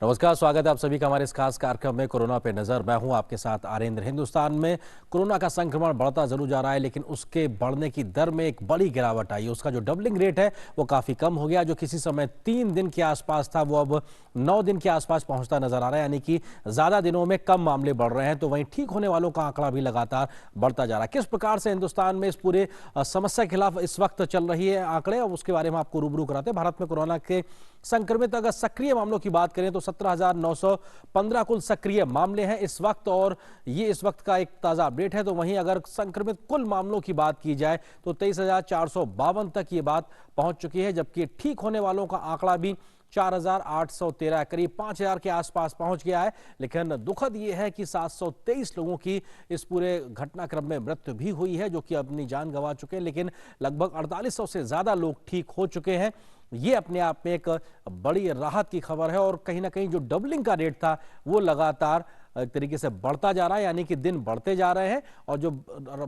नमस्कार, स्वागत है आप सभी का हमारे इस खास कार्यक्रम में कोरोना पे नजर। मैं हूं आपके साथ आरेंद्र। हिंदुस्तान में कोरोना का संक्रमण बढ़ता जरूर जा रहा है, लेकिन उसके बढ़ने की दर में एक बड़ी गिरावट आई है। उसका जो डबलिंग रेट है वो काफी कम हो गया। जो किसी समय 3 दिन के आसपास था वो अब 9 दिन के आसपास पहुंचता नजर आ रहा है, यानी कि ज्यादा दिनों में कम मामले बढ़ रहे हैं। तो वहीं ठीक होने वालों का आंकड़ा भी लगातार बढ़ता जा रहा है। किस प्रकार से हिंदुस्तान में इस पूरे समस्या के खिलाफ इस वक्त चल रही है आंकड़े, और उसके बारे में आपको रूबरू कराते हैं। भारत में कोरोना के संक्रमित अगर सक्रिय मामलों की बात करें तो 17,915 कुल सक्रिय मामले हैं इस वक्त, और ये इस वक्त का एक ताजा अपडेट है। तो वहीं अगर संक्रमित कुल मामलों की बात की जाए तो 23,452 तक ये बात पहुंच चुकी है, जबकि ठीक होने वालों का आंकड़ा भी 4,813 करीब 5,000 के आसपास पहुंच गया है। लेकिन दुखद यह है कि 723 लोगों की इस पूरे घटनाक्रम में मृत्यु भी हुई है, जो कि अपनी जान गंवा चुके हैं। लेकिन लगभग 4800 से ज्यादा लोग ठीक हो चुके हैं। ये अपने आप में एक बड़ी राहत की खबर है, और कहीं ना कहीं जो डबलिंग का रेट था वो लगातार एक तरीके से बढ़ता जा रहा है, यानी कि दिन बढ़ते जा रहे हैं, और जो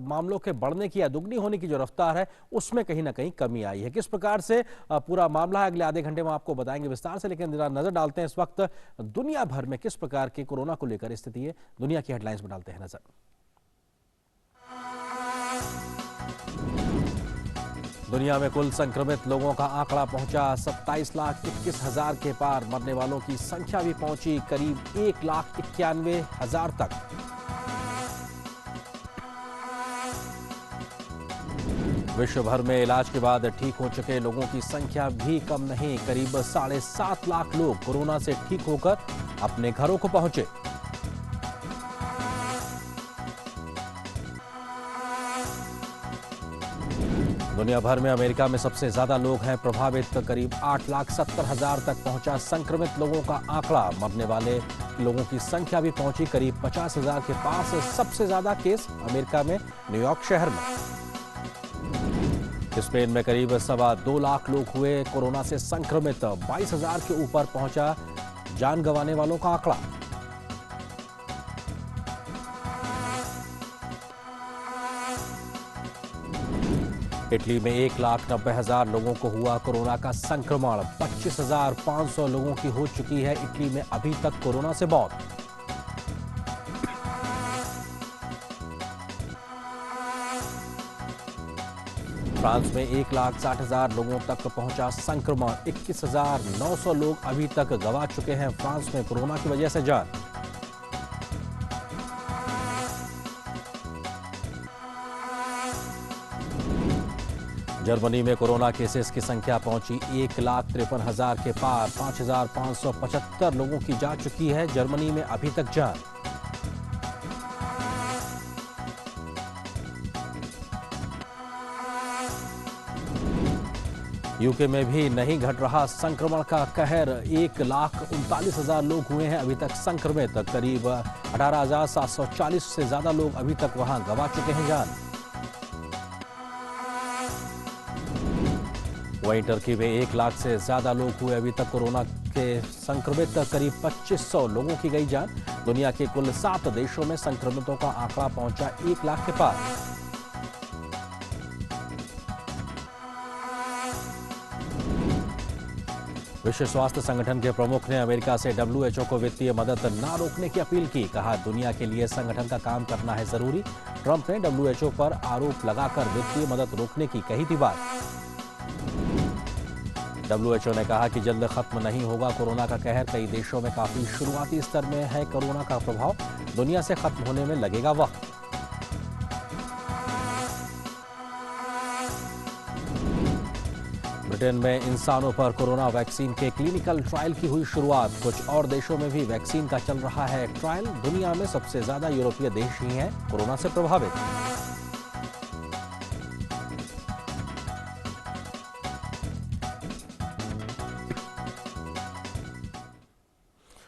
मामलों के बढ़ने की या दुगनी होने की जो रफ्तार है उसमें कहीं ना कहीं कमी आई है। किस प्रकार से पूरा मामला है अगले आधे घंटे में आपको बताएंगे विस्तार से, लेकिन जरा नजर डालते हैं इस वक्त दुनिया भर में किस प्रकार के कोरोना को लेकर स्थिति है। दुनिया की हेडलाइंस में डालते हैं नजर। दुनिया में कुल संक्रमित लोगों का आंकड़ा पहुंचा 27,21,000 के पार। मरने वालों की संख्या भी पहुंची करीब 1,91,000 तक। विश्व भर में इलाज के बाद ठीक हो चुके लोगों की संख्या भी कम नहीं, करीब 7.5 लाख लोग कोरोना से ठीक होकर अपने घरों को पहुंचे। दुनिया भर में अमेरिका में सबसे ज्यादा लोग हैं प्रभावित। करीब 8,70,000 तक पहुंचा संक्रमित लोगों का आंकड़ा। मरने वाले लोगों की संख्या भी पहुंची करीब 50,000 के पास। सबसे ज्यादा केस अमेरिका में न्यूयॉर्क शहर में। स्पेन में करीब 2.25 लाख लोग हुए कोरोना से संक्रमित। 22,000 के ऊपर पहुंचा जान गंवाने वालों का आंकड़ा। इटली में 1,90,000 लोगों को हुआ कोरोना का संक्रमण। 25,500 लोगों की हो चुकी है इटली में अभी तक कोरोना से मौत। फ्रांस में 1,60,000 लोगों तक पहुंचा संक्रमण। 21,900 लोग अभी तक गंवा चुके हैं फ्रांस में कोरोना की वजह से जान। जर्मनी में कोरोना केसेस की संख्या पहुंची 1,53,000 के पार। 5,575 लोगों की जा चुकी है जर्मनी में अभी तक जान। यूके में भी नहीं घट रहा संक्रमण का कहर। 1,39,000 लोग हुए हैं अभी तक संक्रमित। करीब 18,740 से ज्यादा लोग अभी तक वहां गंवा चुके हैं जान। वहीं टर्की में 1 लाख से ज्यादा लोग हुए अभी तक कोरोना के संक्रमित। करीब 2,500 लोगों की गई जान। दुनिया के कुल 7 देशों में संक्रमितों का आंकड़ा पहुंचा 1 लाख के पार। विश्व स्वास्थ्य संगठन के प्रमुख ने अमेरिका से WHO को वित्तीय मदद न रोकने की अपील की। कहा, दुनिया के लिए संगठन का काम करना है जरूरी। ट्रंप ने WHO पर आरोप लगाकर वित्तीय मदद रोकने की कही थी बात। WHO ने कहा कि जल्द खत्म नहीं होगा कोरोना का कहर। कई देशों में काफी शुरुआती स्तर में है कोरोना का प्रभाव। दुनिया से खत्म होने में लगेगा वक्त। ब्रिटेन में इंसानों पर कोरोना वैक्सीन के क्लिनिकल ट्रायल की हुई शुरुआत। कुछ और देशों में भी वैक्सीन का चल रहा है ट्रायल। दुनिया में सबसे ज्यादा यूरोपीय देश ही हैं कोरोना से प्रभावित।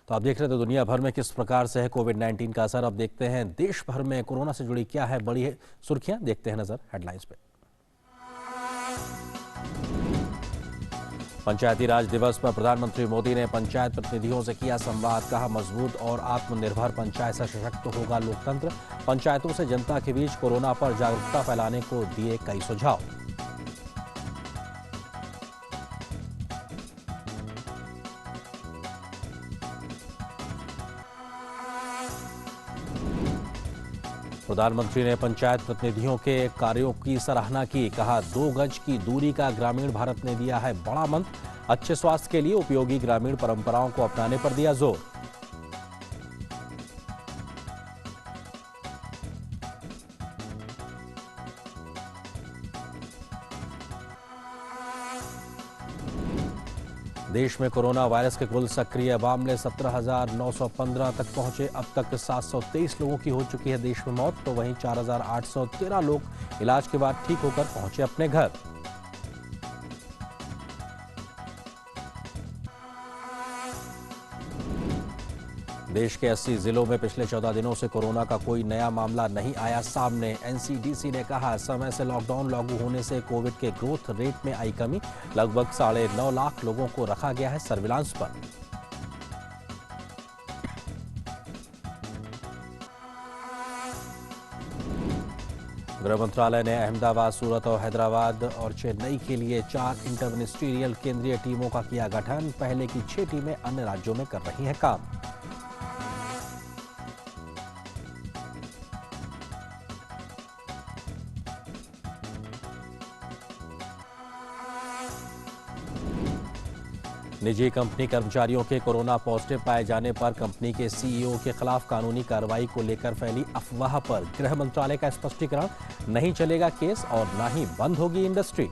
तो आप देख रहे थे दुनिया भर में किस प्रकार से है कोविड-19 का असर। अब देखते हैं देश भर में कोरोना से जुड़ी क्या है बड़ी सुर्खियां। देखते हैं नजर हेडलाइंस पे। पंचायती राज दिवस पर प्रधानमंत्री मोदी ने पंचायत प्रतिनिधियों से किया संवाद। कहा, मजबूत और आत्मनिर्भर पंचायत से सशक्त होगा लोकतंत्र। पंचायतों से जनता के बीच कोरोना पर जागरूकता फैलाने को दिए कई सुझाव। प्रधानमंत्री ने पंचायत प्रतिनिधियों के कार्यों की सराहना की। कहा, 2 गज की दूरी का ग्रामीण भारत ने दिया है बड़ा मंत्र। अच्छे स्वास्थ्य के लिए उपयोगी ग्रामीण परंपराओं को अपनाने पर दिया जोर। देश में कोरोना वायरस के कुल सक्रिय मामले 17,915 तक पहुंचे। अब तक 723 लोगों की हो चुकी है देश में मौत, तो वहीं 4,813 लोग इलाज के बाद ठीक होकर पहुंचे अपने घर। देश के 80 जिलों में पिछले 14 दिनों से कोरोना का कोई नया मामला नहीं आया सामने। एनसीडीसी ने कहा, समय से लॉकडाउन लागू होने से कोविड के ग्रोथ रेट में आई कमी। लगभग 9.5 लाख लोगों को रखा गया है सर्विलांस पर। गृह मंत्रालय ने अहमदाबाद, सूरत और हैदराबाद और चेन्नई के लिए 4 इंटर मिनिस्ट्रियल केंद्रीय टीमों का किया गठन। पहले की 6 टीमें अन्य राज्यों में कर रही हैं काम। निजी कंपनी कर्मचारियों के कोरोना पॉजिटिव पाए जाने पर कंपनी के सीईओ के खिलाफ कानूनी कार्रवाई को लेकर फैली अफवाह पर गृह मंत्रालय का स्पष्टीकरण, नहीं चलेगा केस और न ही बंद होगी इंडस्ट्री।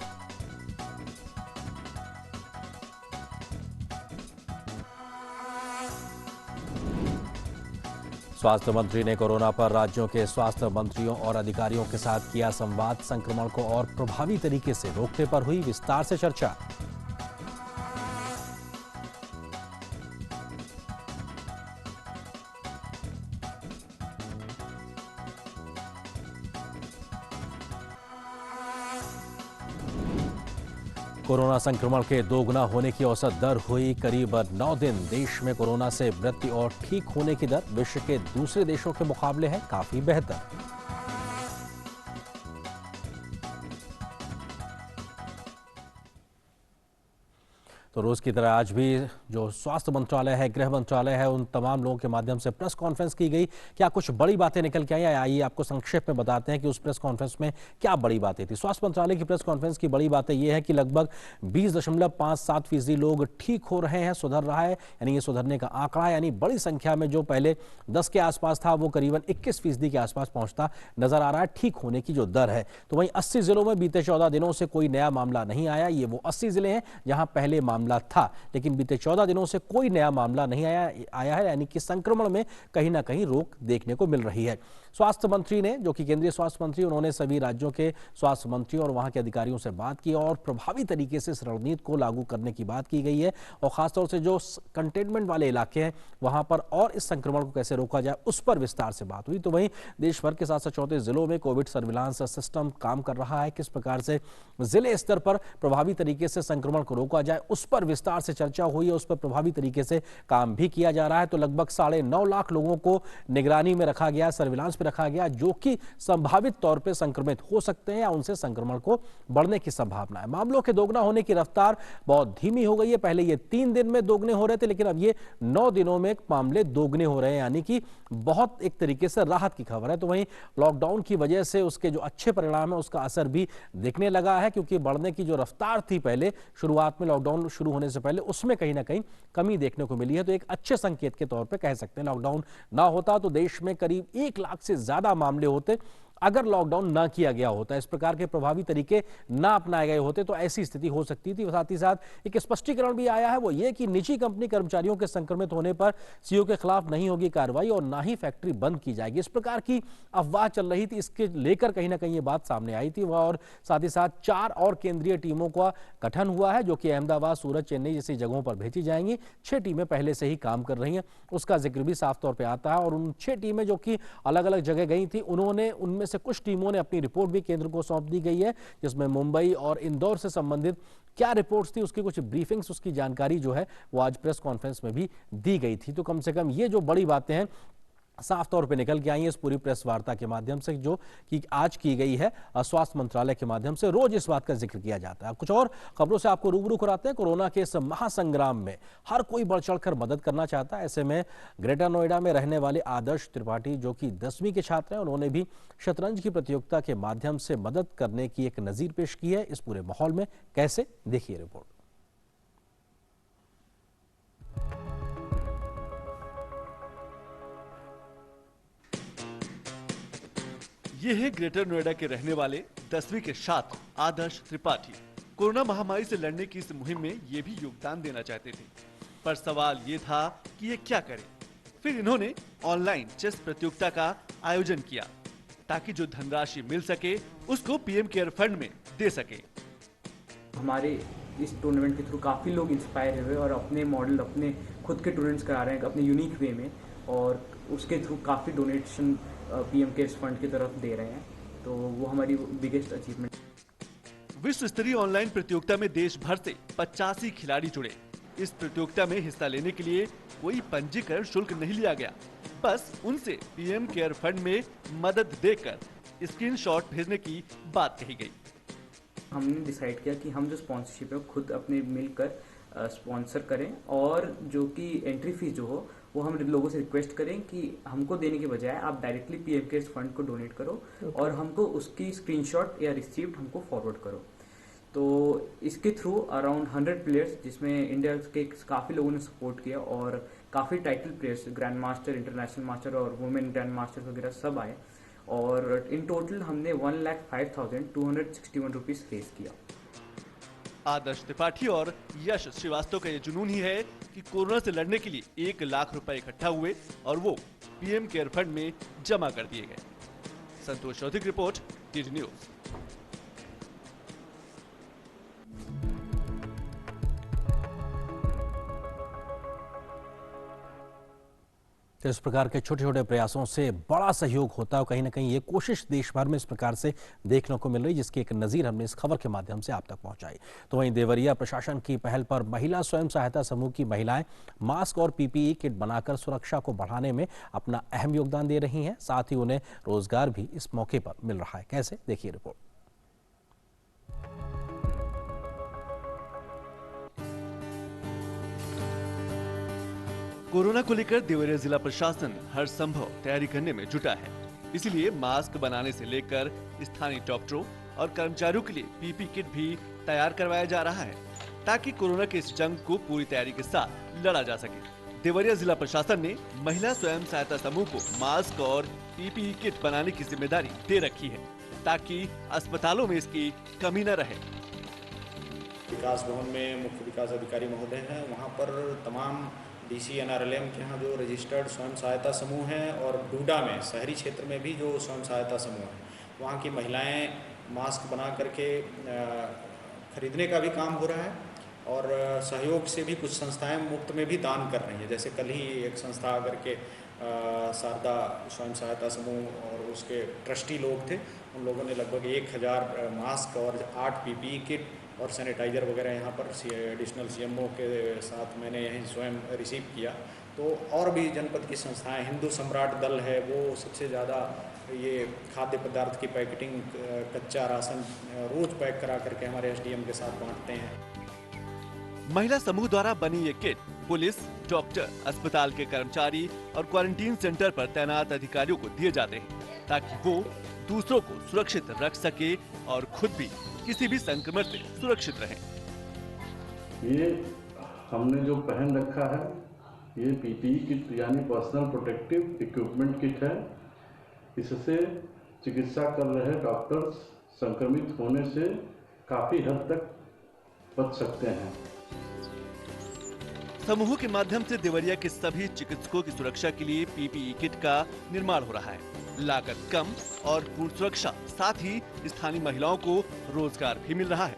स्वास्थ्य मंत्री ने कोरोना पर राज्यों के स्वास्थ्य मंत्रियों और अधिकारियों के साथ किया संवाद। संक्रमण को और प्रभावी तरीके से रोकने पर हुई विस्तार से चर्चा। कोरोना संक्रमण के दोगुना होने की औसत दर हुई करीब 9 दिन। देश में कोरोना से मृत्यु और ठीक होने की दर विश्व के दूसरे देशों के मुकाबले है काफी बेहतर। तो रोज की तरह आज भी जो स्वास्थ्य मंत्रालय है, गृह मंत्रालय है, उन तमाम लोगों के माध्यम से प्रेस कॉन्फ्रेंस की गई। क्या कुछ बड़ी बातें निकल के आई? आइए आपको संक्षेप में बताते हैं कि उस प्रेस कॉन्फ्रेंस में क्या बड़ी बातें थी। स्वास्थ्य मंत्रालय की प्रेस कॉन्फ्रेंस की बड़ी बातें यह है कि लगभग 20.57% लोग ठीक हो रहे हैं, सुधर रहा है, यानी ये सुधरने का आंकड़ा है। यानी बड़ी संख्या में जो पहले 10 के आसपास था वो करीबन 21% के आसपास पहुंचता नजर आ रहा है ठीक होने की जो दर है। तो वहीं 80 जिलों में बीते 14 दिनों से कोई नया मामला नहीं आया। ये वो 80 जिले हैं जहां पहले मामला था, लेकिन बीते 14 दिनों से कोई नया मामला नहीं आया है, यानी कि संक्रमण में कहीं ना कहीं रोक देखने को मिल रही है। स्वास्थ्य मंत्री ने, जो कि केंद्रीय स्वास्थ्य मंत्री, उन्होंने सभी राज्यों के स्वास्थ्य मंत्रियों और वहां के अधिकारियों से बात की और प्रभावी तरीके से इस रणनीति को लागू करने की बात की गई है। और खासतौर से जो कंटेनमेंट वाले इलाके हैं वहां पर और इस संक्रमण को कैसे रोका जाए उस पर विस्तार से बात हुई। तो वहीं देश भर के 734 जिलों में कोविड सर्विलांस सिस्टम काम कर रहा है। किस प्रकार से जिले स्तर पर प्रभावी तरीके से संक्रमण को रोका जाए उस पर विस्तार से चर्चा हुई है, उस पर प्रभावी तरीके से काम भी किया जा रहा है। तो लगभग 9.5 लाख लोगों को निगरानी में रखा गया, सर्विलांस पे रखा गया, जो कि संभावित तौर पे संक्रमित हो सकते हैं या उनसे संक्रमण को बढ़ने की संभावना है। मामलों के दोगुना होने की रफ्तार बहुत धीमी हो गई है। पहले ये 3 दिन में दोगुने हो रहे थे, लेकिन अब ये 9 दिनों में मामले दोगुने हो रहे हैं, यानी कि बहुत एक तरीके से राहत की खबर है। तो वहीं लॉकडाउन की वजह से उसके जो अच्छे परिणाम है उसका असर भी दिखने लगा है, क्योंकि बढ़ने की जो रफ्तार थी पहले शुरुआत में लॉकडाउन शुरू होने से पहले उसमें कहीं ना कहीं कमी देखने को मिली है। तो एक अच्छे संकेत के तौर पे कह सकते हैं, लॉकडाउन ना होता तो देश में करीब 1 लाख से ज्यादा मामले होते अगर लॉकडाउन ना किया गया होता, इस प्रकार के प्रभावी तरीके ना अपनाए गए होते तो ऐसी स्थिति हो सकती थी। साथ ही साथ एक स्पष्टीकरण भी आया है, वो ये कि निजी कंपनी कर्मचारियों के संक्रमित होने पर सीईओ के खिलाफ नहीं होगी कार्रवाई और ना ही फैक्ट्री बंद की जाएगी। इस प्रकार की अफवाह चल रही थी, इसके लेकर कहीं ना कहीं ये बात सामने आई थी। और साथ ही साथ 4 और केंद्रीय टीमों का गठन हुआ है, जो कि अहमदाबाद, सूरत, चेन्नई जैसी जगहों पर भेजी जाएंगी। 6 टीमें पहले से ही काम कर रही हैं, उसका जिक्र भी साफ तौर पर आता है। और उन 6 टीमें जो कि अलग अलग जगह गई थी, उनमें से कुछ टीमों ने अपनी रिपोर्ट भी केंद्र को सौंप दी गई है, जिसमें मुंबई और इंदौर से संबंधित क्या रिपोर्ट्स थी उसकी कुछ ब्रीफिंग्स, उसकी जानकारी जो है वो आज प्रेस कॉन्फ्रेंस में भी दी गई थी। तो कम से कम ये जो बड़ी बातें हैं साफ तौर पे निकल के आई है इस पूरी प्रेस वार्ता के माध्यम से, जो कि आज की गई है स्वास्थ्य मंत्रालय के माध्यम से। रोज इस बात का जिक्र किया जाता है। कुछ और खबरों से आपको रूबरू कराते हैं। कोरोना के इस महासंग्राम में हर कोई बढ़ चढ़कर मदद करना चाहता है। ऐसे में ग्रेटर नोएडा में रहने वाले आदर्श त्रिपाठी, जो कि 10वीं के छात्र हैं, उन्होंने भी शतरंज की प्रतियोगिता के माध्यम से मदद करने की एक नजीर पेश की है। इस पूरे माहौल में कैसे, देखिए रिपोर्ट। ये है ग्रेटर नोएडा के रहने वाले 10वीं के छात्र आदर्श त्रिपाठी। कोरोना महामारी से लड़ने की इस मुहिम में ये भी योगदान देना चाहते थे, पर सवाल ये था कि ये क्या करें। फिर इन्होंने ऑनलाइन चेस प्रतियोगिता का आयोजन किया ताकि जो धनराशि मिल सके उसको पीएम केयर फंड में दे सके। हमारे इस टूर्नामेंट के थ्रू काफ़ी लोग इंस्पायर हुए और अपने मॉडल, अपने खुद के टूर्नामेंट्स करा रहे हैं अपने यूनिक वे में, और उसके थ्रू काफ़ी डोनेशन पीएम केयर्स फंड की तरफ दे रहे हैं। तो वो हमारी बिगेस्ट अचीवमेंट। विश्व स्तरीय ऑनलाइन प्रतियोगिता में देश भर से 85 खिलाड़ी जुड़े। इस प्रतियोगिता में हिस्सा लेने के लिए कोई पंजीकरण शुल्क नहीं लिया गया, बस उनसे पीएम केयर फंड में मदद देकर स्क्रीनशॉट भेजने की बात कही गई। हमने डिसाइड किया कि हम जो स्पॉन्सरशिप है खुद अपने मिलकर स्पॉन्सर करें, और जो कि एंट्री फीस जो हो वो हम लोगों से रिक्वेस्ट करें कि हमको देने के बजाय आप डायरेक्टली पीएम केयर्स फंड को डोनेट करो और हमको उसकी स्क्रीनशॉट या रिसीप्ट हमको फॉरवर्ड करो। तो इसके थ्रू अराउंड 100 प्लेयर्स, जिसमें इंडिया के काफ़ी लोगों ने सपोर्ट किया और काफ़ी title players, grand master, international master और वुमेन ग्रैंड मास्टर वगैरह सब आए, और इन टोटल हमने 1,05,261 रुपीज़ रेज किया। आदर्श त्रिपाठी और यश श्रीवास्तव का ये जुनून ही है कि कोरोना से लड़ने के लिए 1 लाख रुपए इकट्ठा हुए और वो पीएम केयर फंड में जमा कर दिए गए। संतोष चौधरी की रिपोर्ट, टीटी न्यूज। तो इस प्रकार के छोटे छोटे प्रयासों से बड़ा सहयोग होता है, और कहीं ना कहीं ये कोशिश देश भर में इस प्रकार से देखने को मिल रही है, जिसकी एक नज़ीर हमने इस खबर के माध्यम से आप तक पहुंचाई। तो वहीं देवरिया प्रशासन की पहल पर महिला स्वयं सहायता समूह की महिलाएं मास्क और पीपीई किट बनाकर सुरक्षा को बढ़ाने में अपना अहम योगदान दे रही हैं। साथ ही उन्हें रोजगार भी इस मौके पर मिल रहा है। कैसे, देखिए रिपोर्ट। कोरोना को लेकर देवरिया जिला प्रशासन हर संभव तैयारी करने में जुटा है। इसलिए मास्क बनाने से लेकर स्थानीय डॉक्टरों और कर्मचारियों के लिए पीपी किट भी तैयार करवाया जा रहा है, ताकि कोरोना के इस जंग को पूरी तैयारी के साथ लड़ा जा सके। देवरिया जिला प्रशासन ने महिला स्वयं सहायता समूह को मास्क और पीपीई किट बनाने की जिम्मेदारी दे रखी है, ताकि अस्पतालों में इसकी कमी न रहे। विकास भवन में मुख्य विकास अधिकारी महोदय हैं, वहाँ पर तमाम डीसी NRLM के यहाँ जो रजिस्टर्ड स्वयं सहायता समूह हैं, और डूडा में शहरी क्षेत्र में भी जो स्वयं सहायता समूह हैं, वहाँ की महिलाएं मास्क बना करके खरीदने का भी काम हो रहा है, और सहयोग से भी कुछ संस्थाएं मुफ्त में भी दान कर रही हैं। जैसे कल ही एक संस्था आकर के शारदा स्वयं सहायता समूह और उसके ट्रस्टी लोग थे, उन लोगों ने लगभग 1000 मास्क और 8 PPE किट और सैनिटाइज़र वगैरह यहाँ पर एडिशनल CMO के साथ मैंने यहीं स्वयं रिसीव किया। तो और भी जनपद की संस्थाएं, हिंदू सम्राट दल है, वो सबसे ज़्यादा ये खाद्य पदार्थ की पैकेटिंग, कच्चा राशन रोज पैक करा करके हमारे SDM के साथ बांटते हैं। महिला समूह द्वारा बनी ये किट पुलिस, डॉक्टर, अस्पताल के कर्मचारी और क्वारंटीन सेंटर पर तैनात अधिकारियों को दिए जाते हैं, ताकि वो दूसरों को सुरक्षित रख सके और खुद भी किसी भी संक्रमण से सुरक्षित रहें। ये हमने जो पहन रखा है, ये PPE किट यानी पर्सनल प्रोटेक्टिव इक्विपमेंट किट है। इससे चिकित्सा कर रहे डॉक्टर्स संक्रमित होने से काफी हद तक बच सकते हैं। समूह के माध्यम से देवरिया के सभी चिकित्सकों की सुरक्षा के लिए PPE किट का निर्माण हो रहा है। लागत कम और पूर्ण सुरक्षा, साथ ही स्थानीय महिलाओं को रोजगार भी मिल रहा है।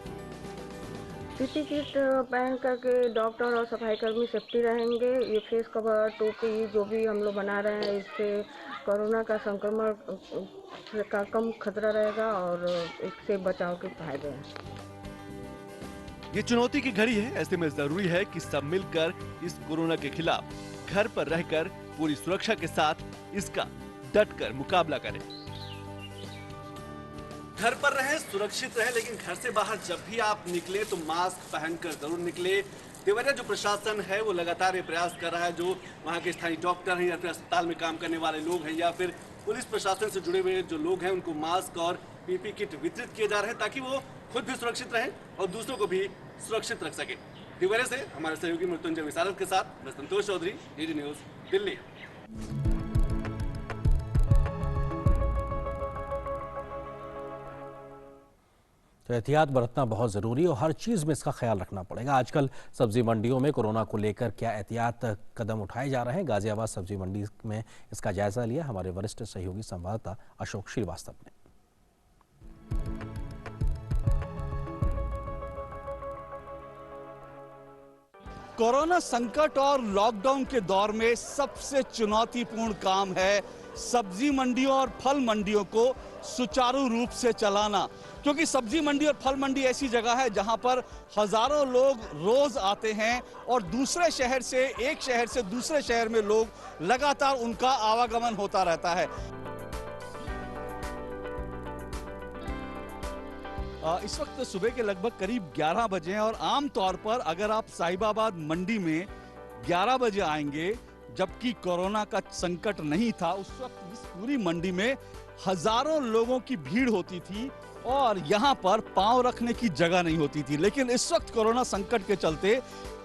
PPE किट पहन करके डॉक्टर और सफाई कर्मी सेफ्टी रहेंगे। ये फेस कवर, टोपी जो भी हम लोग बना रहे हैं, इससे कोरोना का संक्रमण का कम खतरा रहेगा और इससे बचाव के फायदे हैं। ये चुनौती की घड़ी है, ऐसे में जरूरी है कि सब मिलकर इस कोरोना के खिलाफ घर पर रहकर पूरी सुरक्षा के साथ इसका डट कर मुकाबला करें। घर पर रहें, सुरक्षित रहें, लेकिन घर से बाहर जब भी आप निकले तो मास्क पहनकर जरूर निकले। देवरिया जो प्रशासन है वो लगातार ये प्रयास कर रहा है, जो वहाँ के स्थानीय डॉक्टर हैं या फिर अस्पताल में काम करने वाले लोग हैं या फिर पुलिस प्रशासन से जुड़े हुए जो लोग हैं, उनको मास्क और पीपी किट वितरित किए जा रहे हैं ताकि वो खुद भी सुरक्षित रहें और दूसरों को भी सुरक्षित रख सके। देवरिया से हमारे सहयोगी मृत्युंजय विशारद के साथ मैं संतोष चौधरी, डीडी न्यूज, दिल्ली। तो एहतियात बरतना बहुत ज़रूरी है और हर चीज़ में इसका ख्याल रखना पड़ेगा। आजकल सब्जी मंडियों में कोरोना को लेकर क्या एहतियात कदम उठाए जा रहे हैं, गाजियाबाद सब्जी मंडी में इसका जायजा लिया हमारे वरिष्ठ सहयोगी संवाददाता अशोक श्रीवास्तव ने। कोरोना संकट और लॉकडाउन के दौर में सबसे चुनौतीपूर्ण काम है सब्जी मंडियों और फल मंडियों को सुचारू रूप से चलाना, क्योंकि सब्जी मंडी और फल मंडी ऐसी जगह है जहां पर हजारों लोग रोज आते हैं और दूसरे शहर से, एक शहर से दूसरे शहर में लोग लगातार उनका आवागमन होता रहता है। इस वक्त सुबह के लगभग करीब 11 बजे हैं और आम तौर पर अगर आप साहिबाबाद मंडी में 11 बजे आएंगे, जबकि कोरोना का संकट नहीं था, उस वक्त इस पूरी मंडी में हजारों लोगों की भीड़ होती थी और यहाँ पर पांव रखने की जगह नहीं होती थी। लेकिन इस वक्त कोरोना संकट के चलते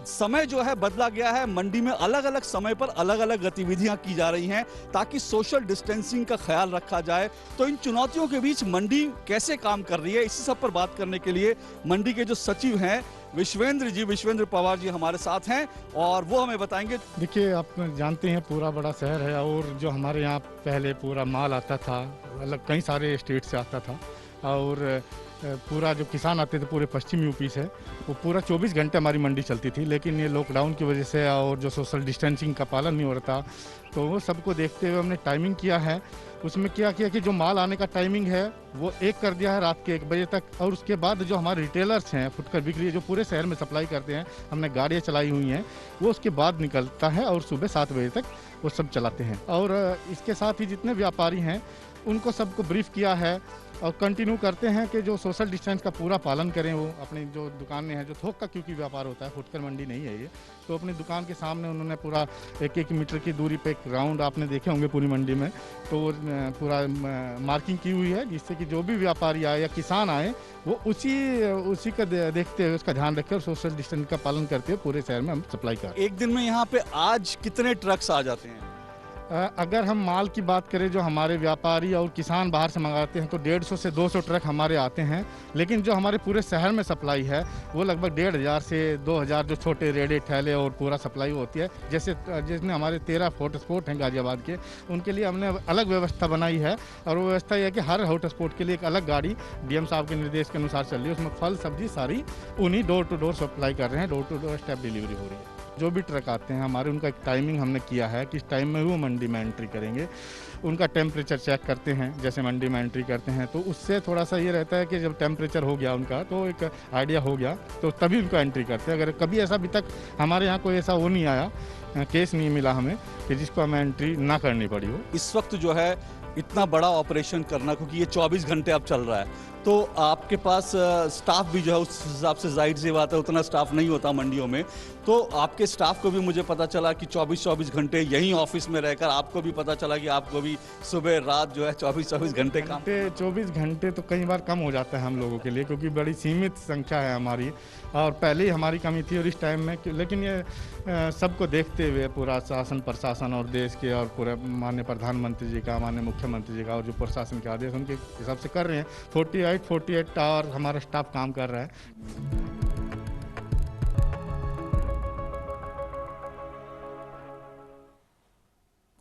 समय जो है बदला गया है। मंडी में अलग अलग समय पर अलग अलग गतिविधियां की जा रही हैं ताकि सोशल डिस्टेंसिंग का ख्याल रखा जाए। तो इन चुनौतियों के बीच मंडी कैसे काम कर रही है, इसी सब पर बात करने के लिए मंडी के जो सचिव हैं विश्वेंद्र पवार जी हमारे साथ हैं और वो हमें बताएंगे। देखिए, आप जानते हैं पूरा बड़ा शहर है और जो हमारे यहाँ पहले पूरा माल आता था, अलग कई सारे स्टेट से आता था और पूरा जो किसान आते थे पूरे पश्चिम यूपी से, वो पूरा 24 घंटे हमारी मंडी चलती थी। लेकिन ये लॉकडाउन की वजह से और जो सोशल डिस्टेंसिंग का पालन नहीं हो रहा था, तो वो सबको देखते हुए हमने टाइमिंग किया है। उसमें क्या किया कि जो माल आने का टाइमिंग है वो 1 कर दिया है रात के 1 बजे तक, और उसके बाद जो हमारे रिटेलर्स हैं फुटकर बिक्री जो पूरे शहर में सप्लाई करते हैं, हमने गाड़ियाँ चलाई हुई हैं, वो उसके बाद निकलता है और सुबह 7 बजे तक वो सब चलाते हैं। और इसके साथ ही जितने व्यापारी हैं उनको सबको ब्रीफ किया है और कंटिन्यू करते हैं कि जो सोशल डिस्टेंस का पूरा पालन करें। वो अपनी जो दुकानें हैं, जो थोक का क्योंकि व्यापार होता है, फुटकर मंडी नहीं है ये, तो अपनी दुकान के सामने उन्होंने पूरा 1-1 मीटर की दूरी पे एक राउंड आपने देखे होंगे पूरी मंडी में, तो पूरा मार्किंग की हुई है जिससे कि जो भी व्यापारी आए या किसान आए वो उसी का देखते हुए उसका ध्यान रखकर सोशल डिस्टेंस का पालन करते हुए पूरे शहर में हम सप्लाई कर। एक दिन में यहाँ पे आज कितने ट्रक्स आ जाते हैं? अगर हम माल की बात करें, जो हमारे व्यापारी और किसान बाहर से मंगाते हैं, तो 150 से 200 ट्रक हमारे आते हैं। लेकिन जो हमारे पूरे शहर में सप्लाई है वो लगभग 1500 से 2000 जो छोटे रेडे ठेले और पूरा सप्लाई होती है। जिसने हमारे 13 हॉटस्पॉट हैं गाजियाबाद के, उनके लिए हमने अलग व्यवस्था बनाई है और वो व्यवस्था यह है कि हर हॉटस्पॉट के लिए एक अलग गाड़ी डीएम साहब के निर्देश के अनुसार चल रही है। उसमें फल सब्जी सारी उन्हीं डोर टू डोर सप्लाई कर रहे हैं, door to door step delivery हो रही है। जो भी ट्रक आते हैं हमारे, उनका एक टाइमिंग हमने किया है कि इस टाइम में वो मंडी में एंट्री करेंगे। उनका टेम्परेचर चेक करते हैं जैसे मंडी में एंट्री करते हैं, तो उससे थोड़ा सा ये रहता है कि जब टेम्परेचर हो गया उनका तो एक आइडिया हो गया, तो तभी उनको एंट्री करते हैं। अगर कभी ऐसा अभी तक हमारे यहाँ कोई ऐसा वो नहीं आया, केस नहीं मिला हमें कि जिसको हमें एंट्री ना करनी पड़ी हो। इस वक्त जो है इतना बड़ा ऑपरेशन करना, क्योंकि ये 24 घंटे अब चल रहा है, तो आपके पास स्टाफ भी जो है उस हिसाब से जाहिर सी बात है उतना स्टाफ नहीं होता मंडियों में, तो आपके स्टाफ को भी मुझे पता चला कि 24 घंटे यहीं ऑफिस में रहकर आपको भी पता चला कि आपको भी सुबह रात जो है 24 घंटे काम। 24 घंटे तो कई बार कम हो जाता है हम लोगों के लिए, क्योंकि बड़ी सीमित संख्या है हमारी और पहले ही हमारी कमी थी और इस टाइम में, लेकिन ये सबको देखते हुए पूरा शासन प्रशासन और देश के और पूरे माननीय प्रधानमंत्री जी का, माननीय मुख्यमंत्री जी का और जो प्रशासन के आदेश उनके हिसाब से कर रहे हैं। 48 आवर हमारा स्टाफ काम कर रहा है।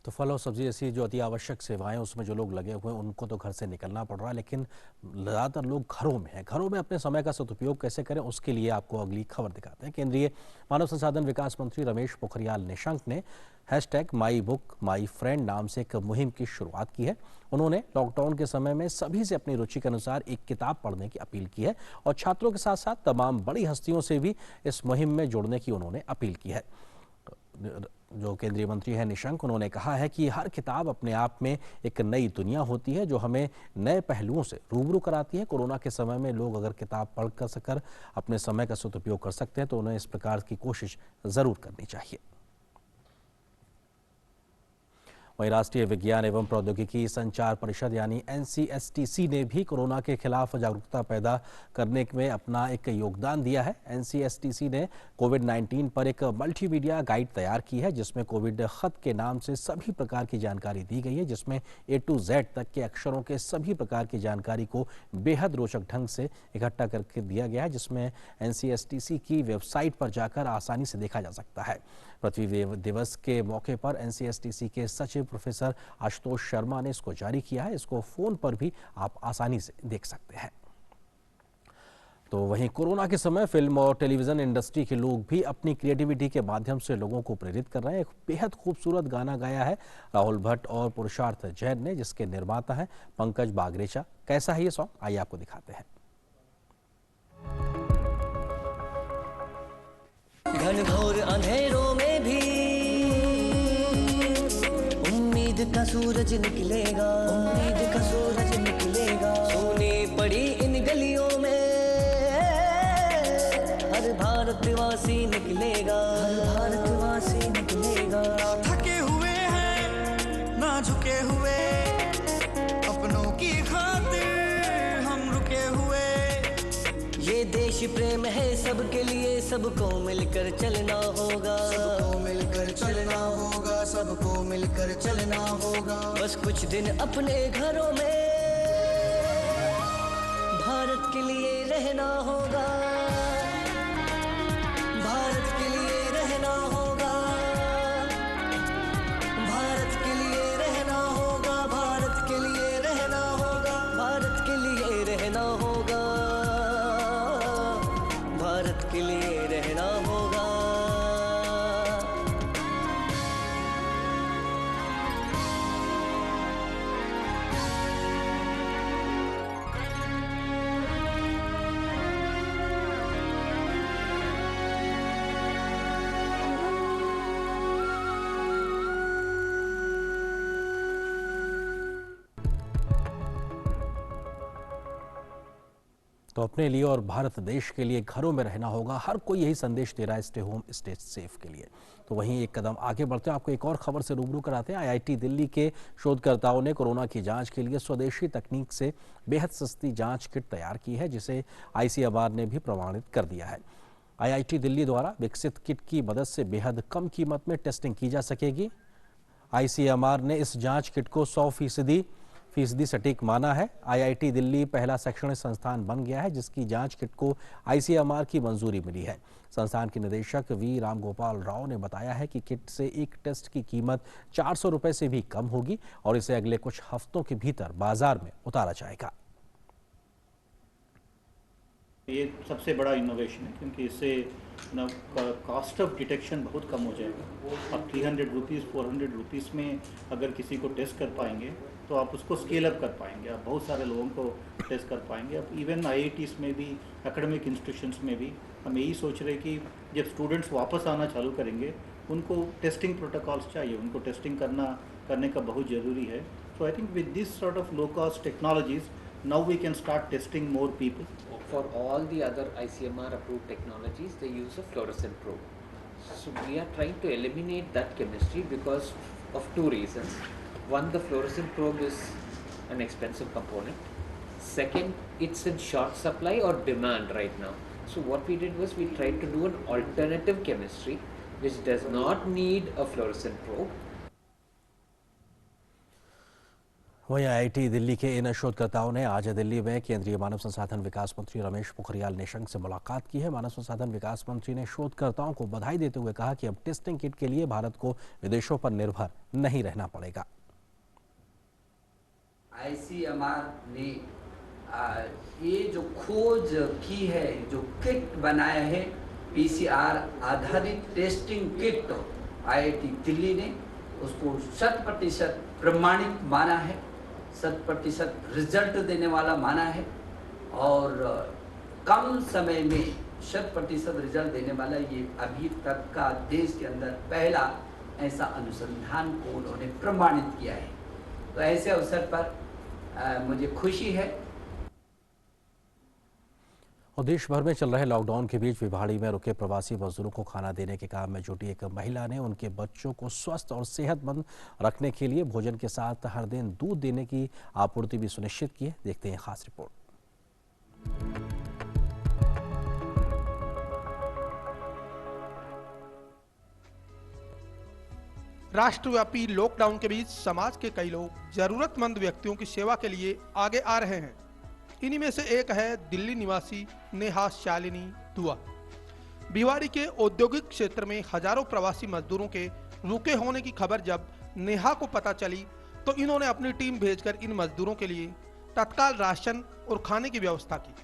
तो फल और सब्जी जैसी जो अति आवश्यक सेवाएं उसमें जो लोग लगे हुए हैं उनको तो घर से निकलना पड़ रहा है, लेकिन ज़्यादातर लोग घरों में हैं। घरों में अपने समय का सदुपयोग कैसे करें, उसके लिए आपको अगली खबर दिखाते हैं। केंद्रीय मानव संसाधन विकास मंत्री रमेश पोखरियाल निशंक ने #MyBookMyFriend नाम से एक मुहिम की शुरुआत की है। उन्होंने लॉकडाउन के समय में सभी से अपनी रुचि के अनुसार एक किताब पढ़ने की अपील की है और छात्रों के साथ साथ तमाम बड़ी हस्तियों से भी इस मुहिम में जुड़ने की उन्होंने अपील की है। जो केंद्रीय मंत्री हैं निशंक, उन्होंने कहा है कि हर किताब अपने आप में एक नई दुनिया होती है जो हमें नए पहलुओं से रूबरू कराती है। कोरोना के समय में लोग अगर किताब पढ़ कर सकर अपने समय का सदुपयोग कर सकते हैं तो उन्हें इस प्रकार की कोशिश जरूर करनी चाहिए। वहीं राष्ट्रीय विज्ञान एवं प्रौद्योगिकी संचार परिषद यानी NCSTC ने भी कोरोना के खिलाफ जागरूकता पैदा करने में अपना एक योगदान दिया है। NCSTC ने कोविड-19 पर एक मल्टीमीडिया गाइड तैयार की है जिसमें कोविड खत के नाम से सभी प्रकार की जानकारी दी गई है, जिसमें A to Z तक के अक्षरों के सभी प्रकार की जानकारी को बेहद रोचक ढंग से इकट्ठा करके दिया गया है, जिसमें NCSTC की वेबसाइट पर जाकर आसानी से देखा जा सकता है। पृथ्वी दिवस के मौके पर NCSTC के सचिव प्रोफेसर आशुतोष शर्मा ने इसको जारी किया है। इसको फोन पर भी आप आसानी से देख सकते हैं। तो वहीं कोरोना के समय फिल्म और टेलीविजन इंडस्ट्री के लोग भी अपनी क्रिएटिविटी के माध्यम से लोगों को प्रेरित कर रहे हैं। एक बेहद खूबसूरत गाना गाया है राहुल भट्ट और पुरुषार्थ जैन ने, जिसके निर्माता हैं पंकज बागरेचा। कैसा है ये सॉन्ग, आइए आपको दिखाते हैं। घनघोर अंधेरों में भी उम्मीद का सूरज निकलेगा, उम्मीद का सूरज निकलेगा। सोनी पड़ी इन गलियों में हर भारतवासी निकलेगा, हर भारतवासी निकलेगा। थके हुए हैं ना झुके हुए, अपनों की खातिर हम रुके हुए। ये देश प्रेम है सबके लिए, सबको मिलकर चलना होगा, सबको मिलकर चलना होगा, सबको मिलकर चलना होगा। बस कुछ दिन अपने घरों में भारत के लिए रहना होगा, भारत के लिए रहना होगा, भारत के लिए रहना होगा, भारत के लिए रहना होगा, भारत के लिए रहना होगा, भारत के लिए रहना होगा। तो अपने लिए और भारत देश के लिए घरों में रहना होगा। हर कोई यही संदेश दे रहा है स्टे होम स्टे सेफ के लिए। तो वहीं एक कदम आगे बढ़ते हैं, आपको एक और खबर से रूबरू कराते हैं। IIT दिल्ली के शोधकर्ताओं ने कोरोना की जांच के लिए स्वदेशी तकनीक से बेहद सस्ती जांच किट तैयार की है, जिसे ICMR ने भी प्रमाणित कर दिया है। IIT दिल्ली द्वारा विकसित किट की मदद से बेहद कम कीमत में टेस्टिंग की जा सकेगी। ICMR ने इस जाँच किट को 100% सटीक माना है। IIT दिल्ली पहला शैक्षणिक संस्थान बन गया है जिसकी जांच किट को ICMR की मंजूरी मिली है। संस्थान के निदेशक V रामगोपाल राव ने बताया है कि किट से एक टेस्ट की कीमत 400 रुपए से भी कम होगी और इसे अगले कुछ हफ्तों के भीतर बाजार में उतारा जाएगा। ये सबसे बड़ा इनोवेशन है क्योंकि इससे कॉस्ट ऑफ डिटेक्शन बहुत कम हो जाएगा। आप 300 रुपीज़ 400 रुपीज़ में अगर किसी को टेस्ट कर पाएंगे तो आप उसको स्केल अप कर पाएंगे, आप बहुत सारे लोगों को टेस्ट कर पाएंगे। अब इवन IITs में भी, एकेडमिक इंस्टीट्यूशंस में भी हम यही सोच रहे हैं कि जब स्टूडेंट्स वापस आना चालू करेंगे उनको टेस्टिंग प्रोटोकॉल्स चाहिए, उनको टेस्टिंग करने का बहुत ज़रूरी है। So I think with this sort of low cost technologies now we can start testing more people. For all the other ICMR approved technologies, they use a fluorescent probe. So we are trying to eliminate that chemistry because of two reasons. One, the fluorescent probe is an expensive component. Second, it's in short supply or demand right now. So what we did was we tried to do an alternative chemistry which does not need a fluorescent probe. वहीं IIT Delhi के इन शोधकर्ताओं ने आज दिल्ली में केंद्रीय मानव संसाधन विकास मंत्री रमेश पोखरियाल निशंक से मुलाकात की है। मानव संसाधन विकास मंत्री ने शोधकर्ताओं को बधाई देते हुए कहा कि अब टेस्टिंग किट के लिए भारत को विदेशों पर निर्भर नहीं रहना पड़ेगा। ICMR ने ये जो खोज की है, जो किट बनाया है, PCR आधारित टेस्टिंग किट, IIT दिल्ली ने उसको 100% प्रमाणित माना है, 100% रिजल्ट देने वाला माना है और कम समय में 100% रिजल्ट देने वाला ये अभी तक का देश के अंदर पहला ऐसा अनुसंधान को उन्होंने प्रमाणित किया है। तो ऐसे अवसर पर मुझे खुशी है। और देश भर में चल रहे लॉकडाउन के बीच भिवाड़ी में रुके प्रवासी मजदूरों को खाना देने के काम में जुटी एक महिला ने उनके बच्चों को स्वस्थ और सेहतमंद रखने के लिए भोजन के साथ हर दिन दूध देने की आपूर्ति भी सुनिश्चित की है। देखते हैं खास रिपोर्ट। राष्ट्रव्यापी लॉकडाउन के बीच समाज के कई लोग जरूरतमंद व्यक्तियों की सेवा के लिए आगे आ रहे हैं। इन्हीं में से एक है दिल्ली निवासी नेहा शालिनी दुआ। भिवाड़ी के औद्योगिक क्षेत्र में हजारों प्रवासी मजदूरों के रुके होने की खबर जब नेहा को पता चली तो इन्होंने अपनी टीम भेजकर इन मजदूरों के लिए तत्काल राशन और खाने की व्यवस्था की।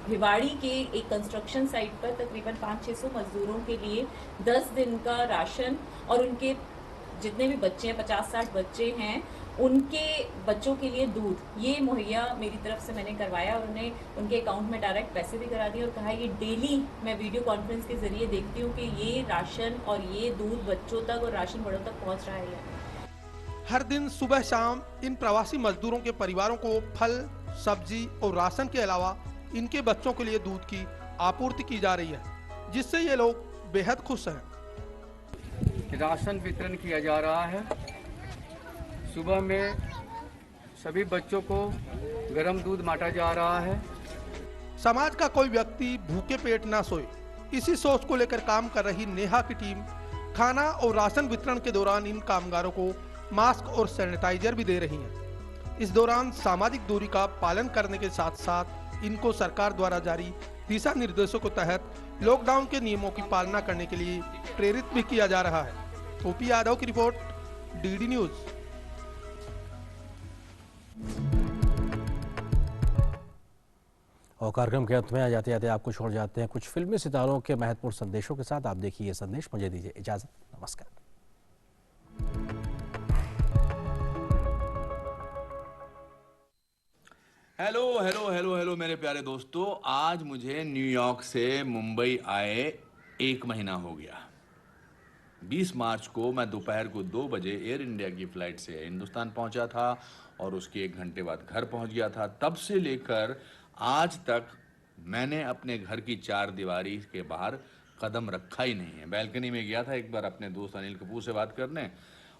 भिवाड़ी के एक कंस्ट्रक्शन साइट पर तकरीबन 500-600 मजदूरों के लिए 10 दिन का राशन और उनके जितने भी बच्चे हैं, 50-60 बच्चे हैं, उनके बच्चों के लिए दूध, ये मुहैया मेरी तरफ से मैंने करवाया और उन्हें उनके अकाउंट में डायरेक्ट पैसे भी करा दिए और कहा ये डेली मैं वीडियो कॉन्फ्रेंस के जरिए देखती हूँ कि ये राशन और ये दूध बच्चों तक और राशन बड़ों तक पहुँच रहा है। हर दिन सुबह शाम इन प्रवासी मजदूरों के परिवारों को फल, सब्जी और राशन के अलावा इनके बच्चों के लिए दूध की आपूर्ति की जा रही है, जिससे ये लोग बेहद खुश हैं। राशन वितरण किया जा रहा है। सुबह में सभी बच्चों को गर्म दूध बांटा जा रहा है। समाज का कोई व्यक्ति भूखे पेट ना सोए, इसी सोच को लेकर काम कर रही नेहा की टीम खाना और राशन वितरण के दौरान इन कामगारों को मास्क और सैनिटाइजर भी दे रही है। इस दौरान सामाजिक दूरी का पालन करने के साथ साथ इनको सरकार द्वारा जारी दिशा निर्देशों के तहत लॉकडाउन के नियमों की पालना करने के लिए प्रेरित भी किया जा रहा है। ओपी यादव की रिपोर्ट, डीडी न्यूज। और कार्यक्रम के अंत में जाते जाते आपको छोड़ जाते हैं कुछ फिल्मी सितारों के महत्वपूर्ण संदेशों के साथ। आप देखिए ये संदेश। मुझे दीजिए इजाजत। नमस्कार। हेलो हेलो हेलो हेलो मेरे प्यारे दोस्तों, आज मुझे न्यूयॉर्क से मुंबई आए 1 महीना हो गया। 20 मार्च को मैं दोपहर को 2 बजे एयर इंडिया की फ्लाइट से हिंदुस्तान पहुंचा था और उसके 1 घंटे बाद घर पहुंच गया था। तब से लेकर आज तक मैंने अपने घर की 4 दीवारी के बाहर कदम रखा ही नहीं है। बैल्कनी में गया था एक बार अपने दोस्त अनिल कपूर से बात करने,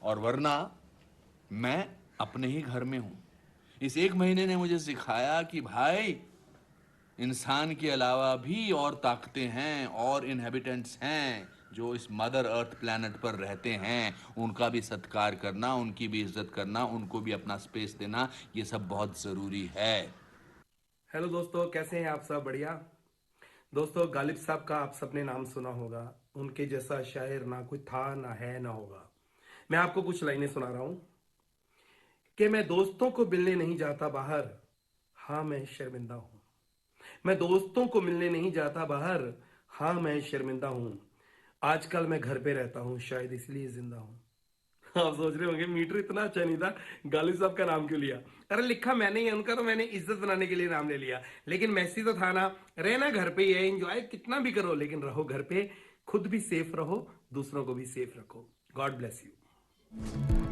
और वरना मैं अपने ही घर में हूँ। इस 1 महीने ने मुझे सिखाया कि भाई, इंसान के अलावा भी और ताकतें हैं और इनहेबिटेंट्स हैं जो इस मदर अर्थ प्लैनेट पर रहते हैं। उनका भी सत्कार करना, उनकी भी इज्जत करना, उनको भी अपना स्पेस देना, ये सब बहुत ज़रूरी है। हेलो दोस्तों, कैसे हैं आप सब? बढ़िया दोस्तों, गालिब साहब का आप सबने नाम सुना होगा। उनके जैसा शायर ना कोई था, ना है, ना होगा। मैं आपको कुछ लाइनें सुना रहा हूँ कि मैं दोस्तों को मिलने नहीं जाता बाहर, हाँ मैं शर्मिंदा हूँ। मैं दोस्तों को मिलने नहीं जाता बाहर, हाँ मैं शर्मिंदा हूँ। आजकल मैं घर पे रहता हूँ, शायद इसलिए जिंदा हूँ। आप सोच रहे होंगे मीटर इतना अच्छा नहीं था, गालिब साहब का नाम क्यों लिया? अरे लिखा मैंने ही, उनका तो मैंने इज्जत बनाने के लिए नाम ले लिया। लेकिन मैसेज तो था ना, रहना घर पे ही है, एंजॉय कितना भी करो लेकिन रहो घर पे, खुद भी सेफ रहो, दूसरों को भी सेफ रखो। God bless you.